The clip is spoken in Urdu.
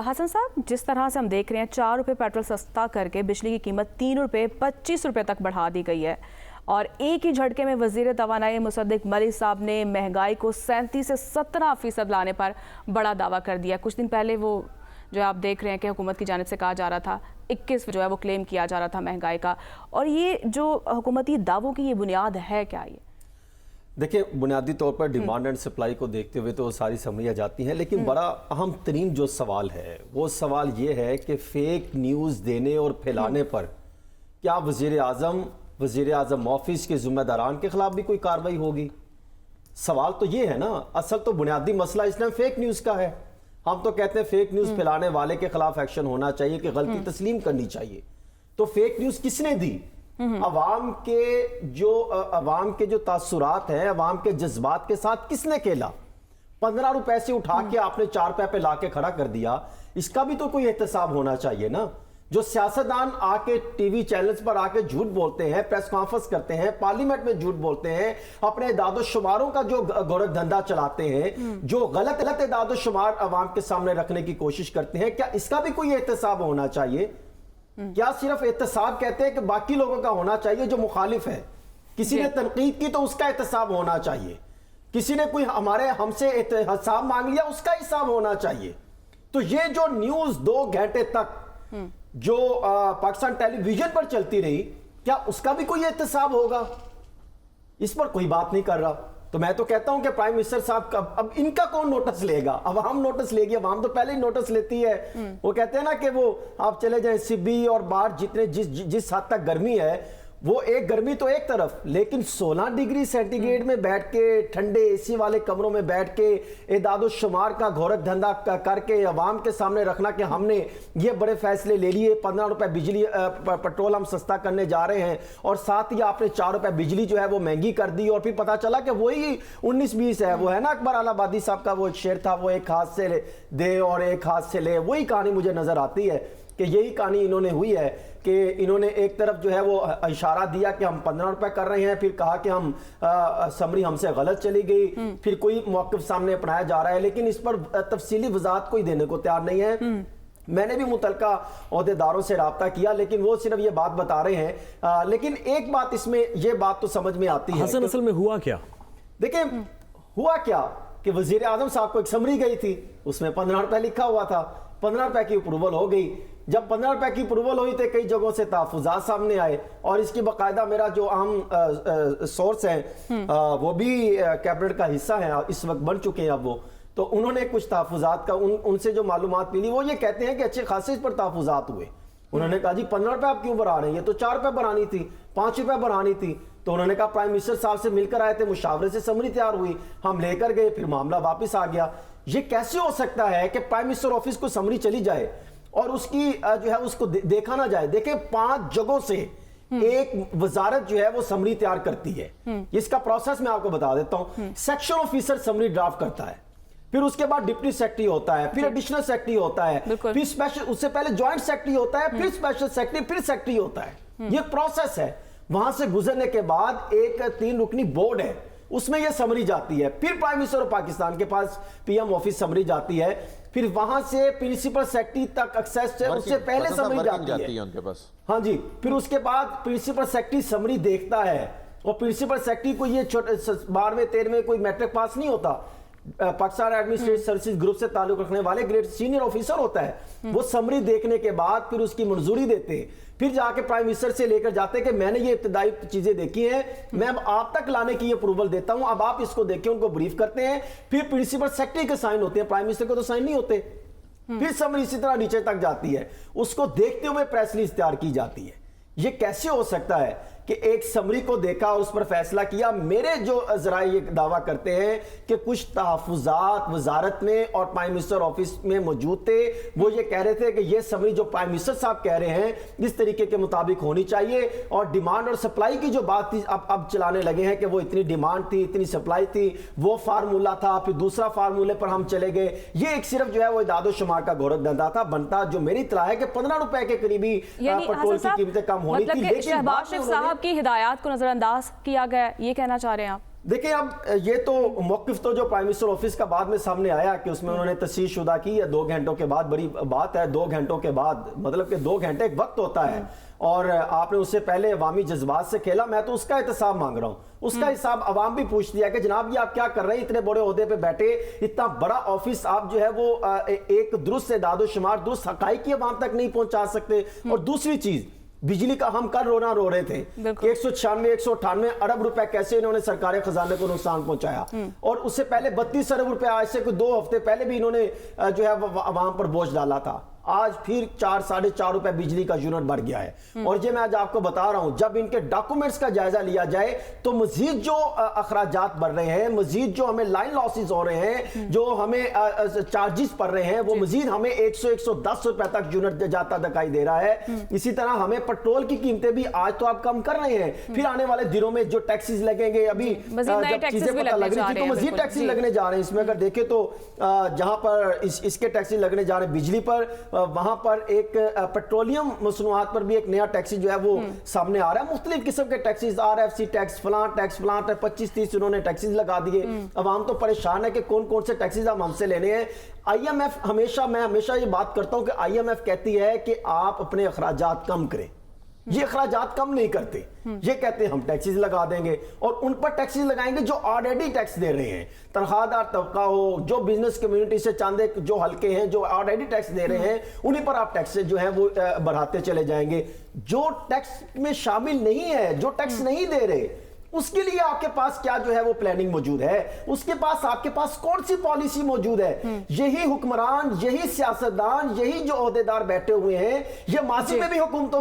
حسن صاحب، جس طرح سے ہم دیکھ رہے ہیں 4 روپے پیٹرول سستا کر کے بجلی کی قیمت 3 روپے 25 روپے تک بڑھا دی گئی ہے، اور ایک ہی جھٹکے میں وزیر توانائی مصدق ملک صاحب نے مہنگائی کو 37 سے 17% لانے پر بڑا دعویٰ کر دیا۔ کچھ دن پہلے وہ جو آپ دیکھ رہے ہیں کہ حکومت کی جانب سے کہا جا رہا تھا 21 جو ہے وہ کلیم کیا جا رہا تھا مہنگائی کا، اور یہ جو حکومتی دعووں کی یہ بنیاد ہے کیا؟ یہ دیکھیں، بنیادی طور پر ڈیمانڈ اینڈ سپلائی کو دیکھتے ہوئے تو ساری سمریاں جاتی ہیں، لیکن بڑا اہم ترین جو سوال ہے وہ سوال یہ ہے کہ فیک نیوز دینے اور پھیلانے پر کیا وزیر اعظم آفس کے ذمہ داران کے خلاف بھی کوئی کارروائی ہوگی؟ سوال تو یہ ہے نا، اصل تو بنیادی مسئلہ اس ٹائم فیک نیوز کا ہے۔ ہم تو کہتے ہیں فیک نیوز پھیلانے والے کے خلاف ایکشن ہونا چاہیے، کہ غلطی تسلیم کرنی چاہیے۔ تو فیک نیوز کس نے دی؟ عوام کے جو تاثرات ہیں، عوام کے جذبات کے ساتھ کس نے کھیلا؟ 15 روپے سے اٹھا کے آپ نے 4 روپے پہ لا کے کھڑا کر دیا، اس کا بھی تو کوئی احتساب ہونا چاہیے نا۔ جو سیاستدان آ کے ٹی وی چینلز پر آ کے جھوٹ بولتے ہیں، پریس کانفرنس کرتے ہیں، پارلیمنٹ میں جھوٹ بولتے ہیں، اپنے اعداد و شماروں کا جو گورکھ دھندا چلاتے ہیں، جو غلط اعداد و شمار عوام کے سامنے رکھنے کی کوشش کرتے ہیں، کیا اس کا بھی کوئی احتساب ہونا چاہیے؟ کیا صرف احتساب کہتے ہیں کہ باقی لوگوں کا ہونا چاہیے جو مخالف ہے؟ کسی نے تنقید کی تو اس کا احتساب ہونا چاہیے، کسی نے کوئی ہم سے حساب مانگ لیا اس کا حساب ہونا چاہیے۔ تو یہ جو نیوز 2 گھنٹے تک جو پاکستان ٹیلی ویژن پر چلتی رہی، کیا اس کا بھی کوئی احتساب ہوگا؟ اس پر کوئی بات نہیں کر رہا۔ تو میں تو کہتا ہوں کہ پرائم منسٹر صاحب کا اب ان کا کون نوٹس لے گا؟ عوام نوٹس لے گی، عوام تو پہلے ہی نوٹس لیتی ہے۔ وہ کہتے ہیں نا کہ وہ آپ چلے جائیں سبی اور باہر جتنے جس حد تک گرمی ہے، وہ ایک گرمی تو ایک طرف، لیکن 16 ڈگری سینٹی گریڈ میں بیٹھ کے ٹھنڈے اے سی والے کمروں میں بیٹھ کے اعداد و شمار کا گورکھ دھندا کر کے عوام کے سامنے رکھنا کہ ہم نے یہ بڑے فیصلے لے لیے، 15 روپے بجلی پیٹرول ہم سستا کرنے جا رہے ہیں، اور ساتھ ہی آپ نے 4 روپے بجلی جو ہے وہ مہنگی کر دی، اور پھر پتا چلا کہ وہی 19-20 ہے۔ وہ ہے نا اکبر آل آبادی صاحب کا وہ ایک شعر تھا، وہ ایک ہاتھ سے دے اور ایک ہاتھ سے لے، وہی کہانی مجھے نظر آتی ہے کہ یہی کہانی انہوں نے ہوئی ہے، کہ انہوں نے ایک طرف جو ہے وہ اشارہ دیا کہ ہم 15 روپے کر رہے ہیں، پھر کہا کہ ہم سمری ہم سے غلط چلی گئی، پھر کوئی موقف سامنے اپنایا جا رہا ہے، لیکن اس پر تفصیلی وضاحت کوئی دینے کو تیار نہیں ہے۔ میں نے بھی متعلقہ عہدیداروں سے رابطہ کیا، لیکن وہ صرف یہ بات بتا رہے ہیں۔ لیکن ایک بات اس میں یہ بات تو سمجھ میں آتی ہے، حسن اصل میں ہوا کیا؟ دیکھیں ہوا کیا کہ وزیر اعظم صاحب کو ایک سمری گئی تھی، اس میں 15 روپے لکھا ہوا تھا، 15 روپے کی اپروول ہو گئی۔ جب 15 روپے کی اپروول ہوئی تھے، کئی جگہوں سے تحفظات سامنے آئے، اور اس کی باقاعدہ میرا جو اہم سورس ہیں وہ بھی کیبنٹ کا حصہ ہیں، اس وقت بن چکے ہیں اب وہ، تو انہوں نے کچھ تحفظات کا ان سے جو معلومات ملی، وہ یہ کہتے ہیں کہ اچھے خاصے اس پر تحفظات ہوئے۔ انہوں نے کہا جی 15 روپے آپ کیوں بڑھا رہے ہیں؟ یہ تو 4 روپے بڑھانی تھی، 5 روپے بڑھانی تھی۔ تو انہوں نے کہا پرائم منسٹر صاحب سے مل کر آئے تھے، مشاورے سے سمری تیار ہوئی، ہم لے کر گئے، پھر معاملہ واپس آ گیا۔ یہ کیسے ہو سکتا ہے کہ پرائم منسٹر آفس کو سمری چلی جائے اور اس کی جو ہے اس کو دیکھا نہ جائے؟ دیکھیں 5 جگہوں سے ایک وزارت جو ہے وہ سمری تیار کرتی ہے۔ اس کا پروسیس میں آپ کو بتا دیتا ہوں۔ سیکشن آفیسر سمری ڈرافٹ کرتا ہے، پھر اس کے بعد ڈپٹی سیکرٹری ہوتا ہے، پھر ایڈیشنل سیکرٹری ہوتا ہے، پھر اسپیشل، اس سے پہلے جوائنٹ سیکرٹری ہوتا ہے، پھر اسپیشل سیکرٹری، پھر سیکرٹری ہوتا ہے۔ یہ پروسیس ہے۔ وہاں سے گزرنے کے بعد ایک 3 رکنی بورڈ ہے، اس میں یہ سمری جاتی ہے، پھر پرائم منسٹر آف پاکستان کے پاس پی ایم آفس سمری جاتی ہے، پھر وہاں سے پرنسپل سیکرٹری تک ایکسیس ہے، اس سے پہلے سمری جاتی ہے ان کے پاس۔ ہاں جی، پھر اس کے بعد پرنسپل سیکرٹری سمری دیکھتا ہے، اور پرنسپل سیکرٹری کو یہ 12ویں 13ویں کوئی میٹرک پاس نہیں ہوتا، پاکستان ایڈمنسٹریٹو سروسز گروپ سے تعلق رکھنے والے گریڈ سینئر آفیسر ہوتا ہے۔ وہ سمری دیکھنے کے بعد پھر اس کی منظوری دیتے ہیں، پھر جا کے پرائم منسٹر سے لے کر جاتے ہیں کہ میں نے یہ ابتدائی چیزیں دیکھی ہیں، میں اب آپ تک لانے کی یہ اپروول دیتا ہوں، اب آپ اس کو دیکھیں، ان کو بریف کرتے ہیں، پھر پرنسپل سیکرٹری کے سائن ہوتے ہیں، پرائم منسٹر کو تو سائن نہیں ہوتے۔ پھر سمری اسی طرح نیچے تک جاتی ہے، اس کو دیکھتے ہوئے پریس ریلیز تیار کی جاتی ہے۔ یہ کیسے ہو سکتا ہے کہ ایک سمری کو دیکھا اور اس پر فیصلہ کیا؟ میرے جو ذرائع یہ دعویٰ کرتے ہیں کہ کچھ تحفظات وزارت میں اور پرائم منسٹر آفس میں موجود تھے، وہ یہ کہہ رہے تھے کہ یہ سمری جو پرائم منسٹر صاحب کہہ رہے ہیں اس طریقے کے مطابق ہونی چاہیے، اور ڈیمانڈ اور سپلائی کی جو بات تھی اب چلانے لگے ہیں کہ وہ اتنی ڈیمانڈ تھی، اتنی سپلائی تھی، وہ فارمولہ تھا، پھر دوسرا فارمولے پر ہم چلے گئے۔ یہ ایک صرف جو ہے وہ اعداد و شمار کا گورکھ دھندا تھا بنتا، جو میری اطلاع ہے کہ 15 روپے کے قریبی پیٹرول کی قیمتیں کم ہونی تھی، لیکن شہباز شریف صاحب کی ہدایات کو نظر انداز کیا گیا، یہ کہنا چاہ رہے ہیں آپ؟ دیکھیں اب یہ تو موقف تو جو پرائم منسٹر آفس کا بعد میں سامنے آیا کہ اس میں انہوں نے تصحیح شدہ کی ہے 2 گھنٹوں کے بعد، بڑی بات ہے 2 گھنٹوں کے بعد، مطلب کہ 2 گھنٹے ایک وقت ہوتا ہے اور آپ نے اس سے پہلے عوامی جذبات سے کھیلا. میں تو اس کا احتساب مانگ رہا ہوں، اس کا حساب عوام بھی پوچھتی ہے کہ جناب یہ آپ کیا کر رہے ہیں، اتنے بڑے عہدے پہ بیٹھے، اتنا بڑا آفس آپ جو ہے وہ ایک درست اعداد و شمار، درست حقائق کی عوام تک نہیں پہنچا سکتے. اور دوسری چیز بجلی کا ہم کل رو رہے تھے کہ 196-198 ارب روپے کیسے انہوں نے سرکاری خزانے کو نقصان پہنچایا، اور اس سے پہلے 32 ارب روپے آج سے کوئی 2 ہفتے پہلے بھی انہوں نے جو ہے عوام پر بوجھ ڈالا تھا. آج پھر 4-4.5 روپے بجلی کا یونٹ بڑھ گیا ہے. اور یہ میں آج آپ کو بتا رہا ہوں جب ان کے ڈاکومنٹس کا جائزہ لیا جائے تو مزید جو اخراجات بڑھ رہے ہیں، مزید جو ہمیں لائن لاسز ہو رہے ہیں، جو ہمیں چارجز پڑ رہے ہیں، وہ مزید ہمیں 100-110 روپے تک یونٹ جاتا دکھائی دے رہا ہے. اسی طرح ہمیں پٹرول کی قیمتیں بھی آج تو آپ کم کر رہے ہیں، پھر آنے والے دنوں میں جو ٹیکسز لگیں گے، ابھی جب چیزیں پتہ لگ رہی تھی تو مزید ٹیکسز لگنے جا رہے ہیں. اس میں اگر دیکھیں تو جہاں پر اس کے ٹیکسز لگنے جا رہے ہیں بجلی پر، وہاں پر ایک پیٹرولیم مصنوعات پر بھی ایک نیا ٹیکس جو ہے وہ سامنے آ رہا ہے. مختلف قسم کے ٹیکسز، RFC ٹیکس، فلاں 25-30 انہوں نے ٹیکسز لگا دیے. عوام تو پریشان ہے کہ کون کون سے ٹیکسز ہم سے لینے ہیں. IMF میں ہمیشہ یہ بات کرتا ہوں کہ IMF کہتی ہے کہ آپ اپنے اخراجات کم کریں. یہ اخراجات کم نہیں کرتے، یہ کہتے ہیں ہم ٹیکسز لگا دیں گے، اور ان پر ٹیکسز لگائیں گے جو آلریڈی ٹیکس دے رہے ہیں. تنخواہ دار طبقہ ہو، جو بزنس کمیونٹی سے چاندے جو حلقے ہیں جو آلریڈی ٹیکس دے رہے ہیں، انہیں پر آپ ٹیکس جو ہیں وہ بڑھاتے چلے جائیں گے. جو ٹیکس میں شامل نہیں ہے، جو ٹیکس نہیں دے رہے، اس کے لیے آپ کے پاس کیا جو ہے وہ پلاننگ موجود ہے، اس کے پاس آپ کے پاس کون سی پالیسی موجود ہے. یہی حکمران، یہی سیاستدان، یہی جو عہدیدار بیٹھے ہوئے ہیں، یہ ماضی میں بھی حکومتوں میں